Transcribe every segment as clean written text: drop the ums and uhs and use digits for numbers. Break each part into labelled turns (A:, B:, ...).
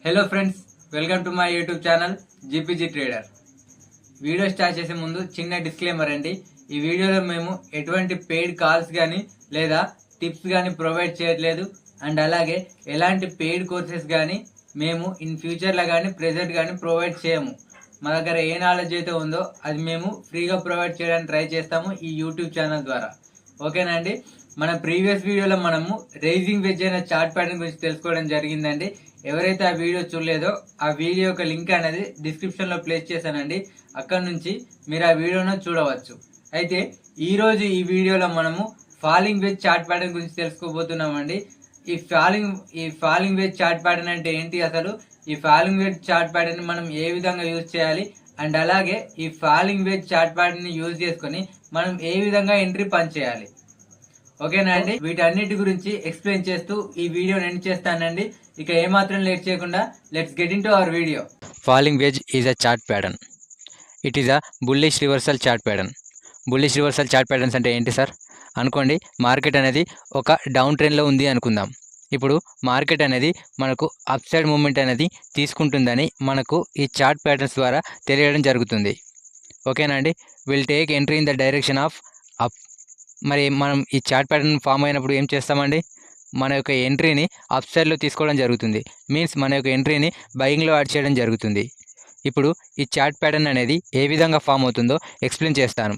A: Hello friends, welcome to my YouTube channel GPG trader. Video start చేసే ముందు చిన్న disclaimer అండి. ఈ వీడియోలో మేము ఎటువంటి పెయిడ్ కాల్స్ కానీ లేదా టిప్స్ కానీ ప్రొవైడ్ చేయట్లేదు. అండ్ అలాగే ఎలాంటి పెయిడ్ కోర్సెస్ కానీ మేము ఇన్ ఫ్యూచర్లో కానీ ప్రెజెంట్ కానీ ప్రొవైడ్ చేయము. మా దగ్గర ఏ నాలెడ్జ్ అయితే ఉందో అది మేము ఫ్రీగా ప్రొవైడ్ చేయడానికి ట్రై చేస్తాము ఈ యూట్యూబ్ ఛానల్ ద్వారా. ఓకేనా అండి? మన ప్రీవియస్ వీడియోలో మనము రైజింగ్ వెజ్ అయిన చార్ట్ ప్యాటర్న్ గురించి తెలుసుకోవడం జరిగిందండి. ఎవరైతే ఆ వీడియో చూడలేదో ఆ వీడియో యొక్క లింక్ అనేది డిస్క్రిప్షన్లో ప్లేస్ చేశానండి. అక్కడ నుంచి మీరు ఆ వీడియోను చూడవచ్చు. అయితే ఈరోజు ఈ వీడియోలో మనము ఫాలింగ్ వెజ్ చార్ట్ ప్యాటర్న్ గురించి తెలుసుకోబోతున్నామండి. ఈ ఫాలింగ్ వెజ్ చార్ట్ ప్యాటర్న్ అంటే ఏంటి, అసలు ఈ ఫాలింగ్ వెజ్ చార్ట్ ప్యాటర్న్ మనం ఏ విధంగా యూజ్ చేయాలి, అండ్ అలాగే ఈ falling veg chart pattern use చేసుకొని మనం ఏ విధంగా ఎంట్రీ పని చేయాలి. ఓకేనా అండి? వీటన్నిటి గురించి ఎక్స్ప్లెయిన్ చేస్తూ ఈ వీడియోని ఎండ్ చేస్తానండి. ఇక ఏమాత్రం లేట్ చేయకుండా let's get in to our video.
B: Falling veg is a chart pattern. It is a bullish reversal chart pattern. Bullish reversal chart patterns అంటే ఏంటి సార్ అనుకోండి. మార్కెట్ అనేది ఒక డౌన్ ట్రెండ్లో ఉంది అనుకుందాం. ఇప్పుడు మార్కెట్ అనేది మనకు అప్ సైడ్ మూమెంట్ అనేది తీసుకుంటుందని మనకు ఈ చార్ట్ ప్యాటర్న్స్ ద్వారా తెలియడం జరుగుతుంది. ఓకేనా అండి? Will take entry in the direction of up. మరి మనం ఈ చార్ట్ ప్యాటర్న్ ఫామ్ అయినప్పుడు ఏం చేస్తామండి? మన యొక్క ఎంట్రీని అప్ సైడ్లో తీసుకోవడం జరుగుతుంది. మీన్స్ మన యొక్క ఎంట్రీని బయింగ్లో యాడ్ చేయడం జరుగుతుంది. ఇప్పుడు ఈ చార్ట్ ప్యాటర్న్ అనేది ఏ విధంగా ఫామ్ అవుతుందో ఎక్స్ప్లెయిన్ చేస్తాను.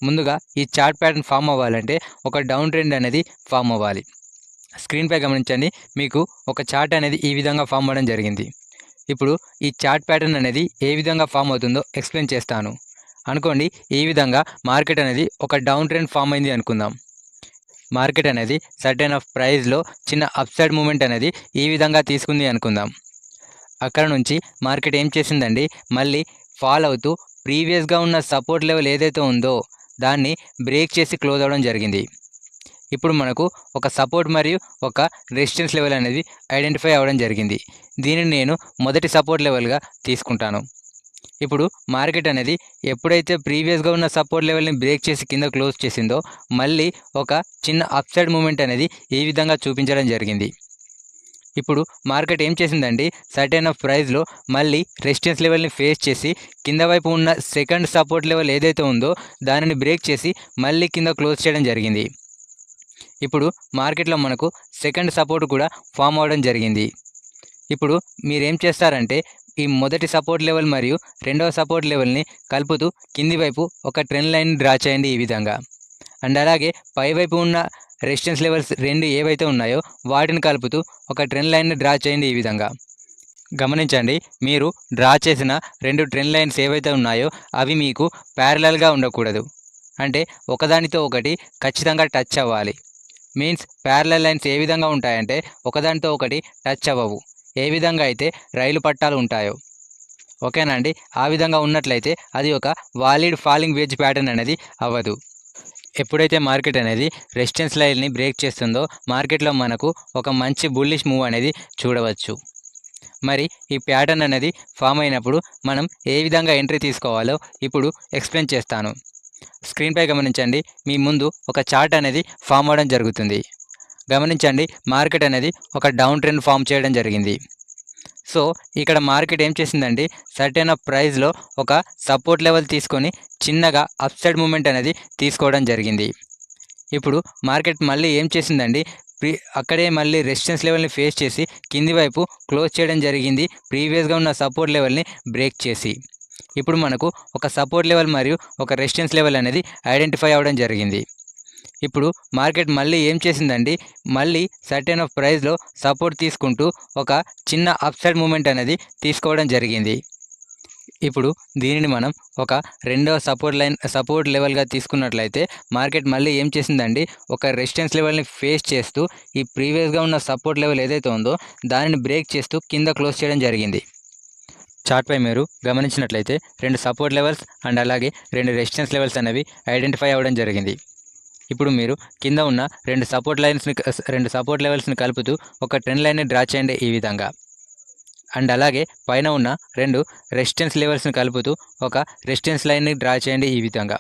B: ముందుగా ఈ చార్ట్ ప్యాటర్న్ ఫామ్ అవ్వాలంటే ఒక డౌన్ ట్రెండ్ అనేది ఫామ్ అవ్వాలి. స్క్రీన్పై గమనించండి, మీకు ఒక చార్ట్ అనేది ఈ విధంగా ఫామ్ అవ్వడం జరిగింది. ఇప్పుడు ఈ చార్ట్ ప్యాటర్న్ అనేది ఏ విధంగా ఫామ్ అవుతుందో ఎక్స్ప్లెయిన్ చేస్తాను. అనుకోండి, ఈ విధంగా మార్కెట్ అనేది ఒక డౌన్ ట్రెండ్ ఫామ్ అయింది అనుకుందాం. మార్కెట్ అనేది సర్టెన్ ఆఫ్ ప్రైస్లో చిన్న అప్సైడ్ మూమెంట్ అనేది ఈ విధంగా తీసుకుంది అనుకుందాం. అక్కడ నుంచి మార్కెట్ ఏం చేసిందండి, మళ్ళీ ఫాల్ అవుతూ ప్రీవియస్గా ఉన్న సపోర్ట్ లెవెల్ ఏదైతే ఉందో దాన్ని బ్రేక్ చేసి క్లోజ్ అవ్వడం జరిగింది. ఇప్పుడు మనకు ఒక సపోర్ట్ మరియు ఒక రెసిస్టెన్స్ లెవెల్ అనేది ఐడెంటిఫై అవ్వడం జరిగింది. దీనిని నేను మొదటి సపోర్ట్ లెవెల్గా తీసుకుంటాను. ఇప్పుడు మార్కెట్ అనేది ఎప్పుడైతే ప్రీవియస్గా ఉన్న సపోర్ట్ లెవెల్ని బ్రేక్ చేసి కింద క్లోజ్ చేసిందో మళ్ళీ ఒక చిన్న అప్సైడ్ మూమెంట్ అనేది ఈ విధంగా చూపించడం జరిగింది. ఇప్పుడు మార్కెట్ ఏం చేసిందండి, సర్టెన్ ఆఫ్ ప్రైస్లో మళ్ళీ రెసిస్టెన్స్ లెవెల్ని ఫేస్ చేసి కింద వైపు ఉన్న సెకండ్ సపోర్ట్ లెవెల్ ఏదైతే ఉందో దానిని బ్రేక్ చేసి మళ్ళీ కింద క్లోజ్ చేయడం జరిగింది. ఇప్పుడు మార్కెట్లో మనకు సెకండ్ సపోర్ట్ కూడా ఫామ్ అవ్వడం జరిగింది. ఇప్పుడు మీరేం చేస్తారంటే ఈ మొదటి సపోర్ట్ లెవెల్ మరియు రెండవ సపోర్ట్ లెవెల్ని కలుపుతూ కింది వైపు ఒక ట్రెండ్ లైన్ డ్రా చేయండి ఈ విధంగా. అండ్ అలాగే పైవైపు ఉన్న రెసిస్టెన్స్ లెవెల్స్ రెండు ఏవైతే ఉన్నాయో వాటిని కలుపుతూ ఒక ట్రెండ్ లైన్ని డ్రా చేయండి ఈ విధంగా. గమనించండి, మీరు డ్రా చేసిన రెండు ట్రెండ్ లైన్స్ ఏవైతే ఉన్నాయో అవి మీకు ప్యారలల్గా ఉండకూడదు. అంటే ఒకదానితో ఒకటి ఖచ్చితంగా టచ్ అవ్వాలి. మీన్స్ ప్యారలల్ లైన్స్ ఏ విధంగా ఉంటాయంటే ఒకదానితో ఒకటి టచ్ అవ్వవు. ఏ విధంగా అయితే రైలు పట్టాలు ఉంటాయో, ఓకేనా అండి? ఆ విధంగా ఉన్నట్లయితే అది ఒక వాలిడ్ ఫాలింగ్ వెజ్ ప్యాటర్న్ అనేది అవ్వదు. ఎప్పుడైతే మార్కెట్ అనేది రెసిస్టెన్స్ లైన్ని బ్రేక్ చేస్తుందో మార్కెట్లో మనకు ఒక మంచి బుల్లిష్ మూవ్ అనేది చూడవచ్చు. మరి ఈ ప్యాటర్న్ అనేది ఫామ్ అయినప్పుడు మనం ఏ విధంగా ఎంట్రీ తీసుకోవాలో ఇప్పుడు ఎక్స్ప్లెయిన్ చేస్తాను. స్క్రీన్పై గమనించండి, మీ ముందు ఒక చార్ట్ అనేది ఫామ్ అవ్వడం జరుగుతుంది. గమనించండి, మార్కెట్ అనేది ఒక డౌన్ ట్రెండ్ ఫామ్ చేయడం జరిగింది. సో ఇక్కడ మార్కెట్ ఏం చేసిందండి, సర్టెన్ ఆఫ్ ప్రైస్లో ఒక సపోర్ట్ లెవెల్ తీసుకొని చిన్నగా అప్సైడ్ మూమెంట్ అనేది తీసుకోవడం జరిగింది. ఇప్పుడు మార్కెట్ మళ్ళీ ఏం చేసిందండి, అక్కడే మళ్ళీ రెసిస్టెన్స్ లెవెల్ని ఫేస్ చేసి కింది వైపు క్లోజ్ చేయడం జరిగింది, ప్రీవియస్గా ఉన్న సపోర్ట్ లెవెల్ని బ్రేక్ చేసి. ఇప్పుడు మనకు ఒక సపోర్ట్ లెవెల్ మరియు ఒక రెసిస్టెన్స్ లెవెల్ అనేది ఐడెంటిఫై అవ్వడం జరిగింది. ఇప్పుడు మార్కెట్ మళ్ళీ ఏం చేసిందండి, మళ్ళీ సర్టెన్ ఆఫ్ ప్రైస్లో సపోర్ట్ తీసుకుంటూ ఒక చిన్న అప్సైడ్ మూమెంట్ అనేది తీసుకోవడం జరిగింది. ఇప్పుడు దీనిని మనం ఒక రెండవ సపోర్ట్ లెవెల్గా తీసుకున్నట్లయితే మార్కెట్ మళ్ళీ ఏం చేసిందండి, ఒక రెసిస్టెన్స్ లెవెల్ని ఫేస్ చేస్తూ ఈ ప్రీవియస్గా ఉన్న సపోర్ట్ లెవెల్ ఏదైతే ఉందో దానిని బ్రేక్ చేస్తూ కింద క్లోజ్ చేయడం జరిగింది. చార్ట్పై మీరు గమనించినట్లయితే రెండు సపోర్ట్ లెవెల్స్ అండ్ అలాగే రెండు రెసిస్టెన్స్ లెవెల్స్ అనేవి ఐడెంటిఫై అవ్వడం జరిగింది. ఇప్పుడు మీరు కింద ఉన్న రెండు సపోర్ట్ లెవెల్స్ని కలుపుతూ ఒక ట్రెండ్ లైన్ని డ్రా చేయండి ఈ విధంగా. అండ్ అలాగే పైన ఉన్న రెండు రెసిస్టెన్స్ లెవెల్స్ని కలుపుతూ ఒక రెసిస్టెన్స్ లైన్ని డ్రా చేయండి ఈ విధంగా.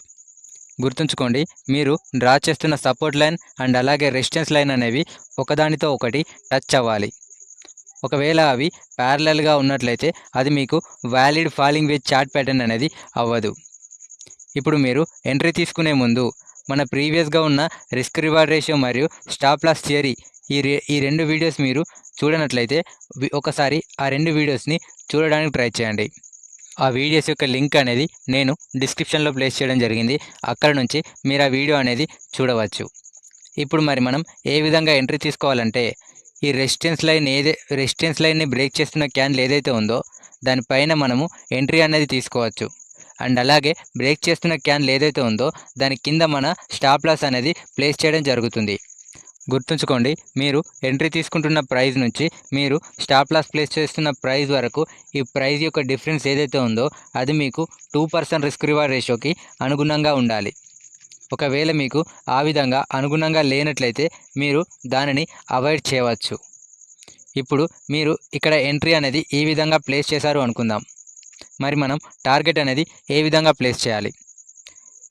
B: గుర్తుంచుకోండి, మీరు డ్రా చేస్తున్న సపోర్ట్ లైన్ అండ్ అలాగే రెసిస్టెన్స్ లైన్ అనేవి ఒకదానితో ఒకటి టచ్ అవ్వాలి. ఒకవేళ అవి ప్యారలల్గా ఉన్నట్లయితే అది మీకు valid falling wedge chart pattern అనేది అవ్వదు. ఇప్పుడు మీరు ఎంట్రీ తీసుకునే ముందు మన ప్రీవియస్గా ఉన్న రిస్క్ రివార్డ్ రేషియో మరియు స్టాప్ లాస్ థియరీ ఈ రెండు వీడియోస్ మీరు చూడనట్లయితే ఒకసారి ఆ రెండు వీడియోస్ని చూడడానికి ట్రై చేయండి. ఆ వీడియోస్ యొక్క లింక్ అనేది నేను డిస్క్రిప్షన్లో ప్లేస్ చేయడం జరిగింది. అక్కడ నుంచి మీరు ఆ వీడియో అనేది చూడవచ్చు. ఇప్పుడు మరి మనం ఏ విధంగా ఎంట్రీ తీసుకోవాలంటే ఈ రెసిస్టెన్స్ లైన్ని బ్రేక్ చేస్తున్న క్యాండిల్ ఏదైతే ఉందో దానిపైన మనము ఎంట్రీ అనేది తీసుకోవచ్చు. అండ్ అలాగే బ్రేక్ చేస్తున్న క్యాండిల్ ఏదైతే ఉందో దాని కింద మన స్టాప్ లాస్ అనేది ప్లేస్ చేయడం జరుగుతుంది. గుర్తుంచుకోండి, మీరు ఎంట్రీ తీసుకుంటున్న ప్రైస్ నుంచి మీరు స్టాప్ లాస్ ప్లేస్ చేస్తున్న ప్రైస్ వరకు ఈ ప్రైస్ యొక్క డిఫరెన్స్ ఏదైతే ఉందో అది మీకు 2% రిస్క్ రివార్డ్ రేషియోకి అనుగుణంగా ఉండాలి. ఒకవేళ మీకు ఆ విధంగా అనుగుణంగా లేనట్లయితే మీరు దానిని అవాయిడ్ చేయవచ్చు. ఇప్పుడు మీరు ఇక్కడ ఎంట్రీ అనేది ఈ విధంగా ప్లేస్ చేశారు అనుకుందాం. మరి మనం టార్గెట్ అనేది ఏ విధంగా ప్లేస్ చేయాలి?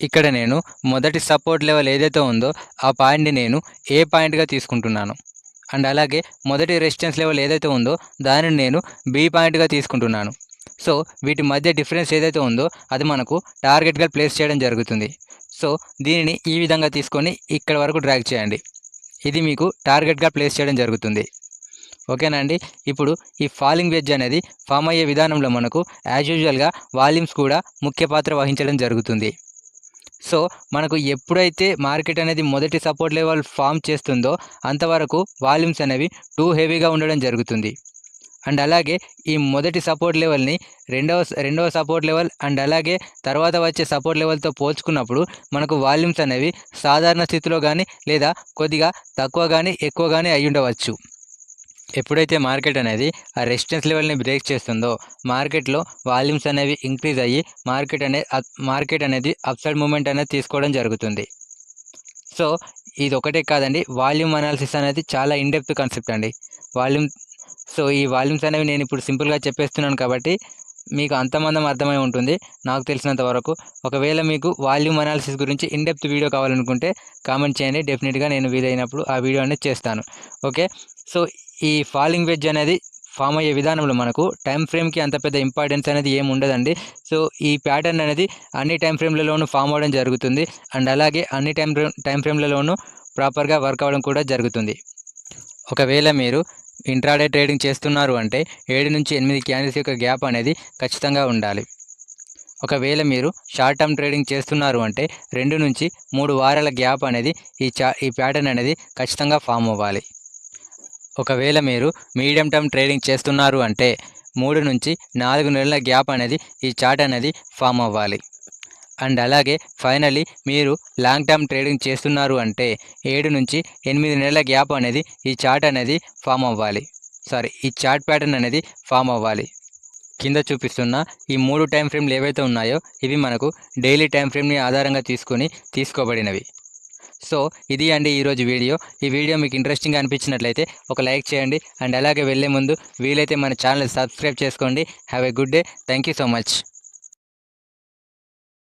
B: ఇక్కడ నేను మొదటి సపోర్ట్ లెవెల్ ఏదైతే ఉందో ఆ పాయింట్ని నేను ఏ పాయింట్గా తీసుకుంటున్నాను. అండ్ అలాగే మొదటి రెసిస్టెన్స్ లెవెల్ ఏదైతే ఉందో దానిని నేను బి పాయింట్గా తీసుకుంటున్నాను. సో వీటి మధ్య డిఫరెన్స్ ఏదైతే ఉందో అది మనకు టార్గెట్గా ప్లేస్ చేయడం జరుగుతుంది. సో దీనిని ఈ విధంగా తీసుకొని ఇక్కడ వరకు డ్రాగ్ చేయండి. ఇది మీకు టార్గెట్గా ప్లేస్ చేయడం జరుగుతుంది. ఓకేనా అండి? ఇప్పుడు ఈ ఫాలింగ్ వెడ్జ్ అనేది ఫామ్ అయ్యే విధానంలో మనకు యాజ్ యూజువల్గా వాల్యూమ్స్ కూడా ముఖ్య పాత్ర వహించడం జరుగుతుంది. సో మనకు ఎప్పుడైతే మార్కెట్ అనేది మొదటి సపోర్ట్ లెవెల్ ఫామ్ చేస్తుందో అంతవరకు వాల్యూమ్స్ అనేవి టూ హెవీగా ఉండడం జరుగుతుంది. అండ్ అలాగే ఈ మొదటి సపోర్ట్ లెవెల్ని రెండవ సపోర్ట్ లెవెల్ అండ్ అలాగే తర్వాత వచ్చే సపోర్ట్ లెవెల్తో పోల్చుకున్నప్పుడు మనకు వాల్యూమ్స్ అనేవి సాధారణ స్థితిలో కానీ లేదా కొద్దిగా తక్కువ కానీ ఎక్కువ కానీ అయి ఉండవచ్చు. ఎప్పుడైతే మార్కెట్ అనేది ఆ రెసిస్టెన్స్ లెవెల్ని బ్రేక్ చేస్తుందో మార్కెట్లో వాల్యూమ్స్ అనేవి ఇంక్రీజ్ అయ్యి మార్కెట్ అనేది అప్సైడ్ మూమెంట్ అనేది తీసుకోవడం జరుగుతుంది. సో ఇది ఒకటే కాదండి, వాల్యూమ్ అనాలిసిస్ అనేది చాలా ఇన్డెప్త్ కాన్సెప్ట్ అండి. సో ఈ వాల్యూమ్స్ అనేవి నేను ఇప్పుడు సింపుల్గా చెప్పేస్తున్నాను కాబట్టి మీకు అంతమందం అర్థమై ఉంటుంది నాకు తెలిసినంత వరకు. ఒకవేళ మీకు వాల్యూమ్ అనాలిసిస్ గురించి ఇన్డెప్త్ వీడియో కావాలనుకుంటే కామెంట్ చేయండి, డెఫినెట్గా నేను వీలైనప్పుడు ఆ వీడియో అనేది చేస్తాను. ఓకే, సో ఈ ఫాలింగ్ వెడ్జ్ అనేది ఫామ్ అయ్యే విధానంలో మనకు టైం ఫ్రేమ్కి అంత పెద్ద ఇంపార్టెన్స్ అనేది ఏమి ఉండదండి. సో ఈ ప్యాటర్న్ అనేది అన్ని టైం ఫ్రేమ్లలోనూ ఫామ్ అవ్వడం జరుగుతుంది. అండ్ అలాగే అన్ని టైం ఫ్రేమ్లలోనూ ప్రాపర్గా వర్క్ అవ్వడం కూడా జరుగుతుంది. ఒకవేళ మీరు ఇంట్రాడే ట్రేడింగ్ చేస్తున్నారు అంటే 7 నుంచి 8 క్యాండిల్స్ యొక్క గ్యాప్ అనేది ఖచ్చితంగా ఉండాలి. ఒకవేళ మీరు షార్ట్ టర్మ్ ట్రేడింగ్ చేస్తున్నారు అంటే 2 నుంచి 3 వారాల గ్యాప్ అనేది ఈ ప్యాటర్న్ అనేది ఖచ్చితంగా ఫామ్ అవ్వాలి. ఒకవేళ మీరు మీడియం టర్మ్ ట్రేడింగ్ చేస్తున్నారు అంటే 3 నుంచి 4 నెలల గ్యాప్ అనేది ఈ చార్ట్ అనేది ఫామ్ అవ్వాలి. అండ్ అలాగే ఫైనల్లీ మీరు లాంగ్ టర్మ్ ట్రేడింగ్ చేస్తున్నారు అంటే 7 నుంచి 8 నెలల గ్యాప్ అనేది ఈ చార్ట్ అనేది ఫామ్ అవ్వాలి. ఈ చార్ట్ ప్యాటర్న్ అనేది ఫామ్ అవ్వాలి. కింద చూపిస్తున్న ఈ 3 టైం ఫ్రేమ్లు ఏవైతే ఉన్నాయో ఇవి మనకు డైలీ టైం ఫ్రేమ్ని ఆధారంగా తీసుకొని తీసుకోబడినవి. సో ఇది అండి ఈరోజు వీడియో. ఈ వీడియో మీకు ఇంట్రెస్టింగ్గా అనిపించినట్లయితే ఒక లైక్ చేయండి. అండ్ అలాగే వెళ్ళే ముందు వీలైతే మన ఛానల్ సబ్స్క్రైబ్ చేసుకోండి. Have a good day. Thank you so much.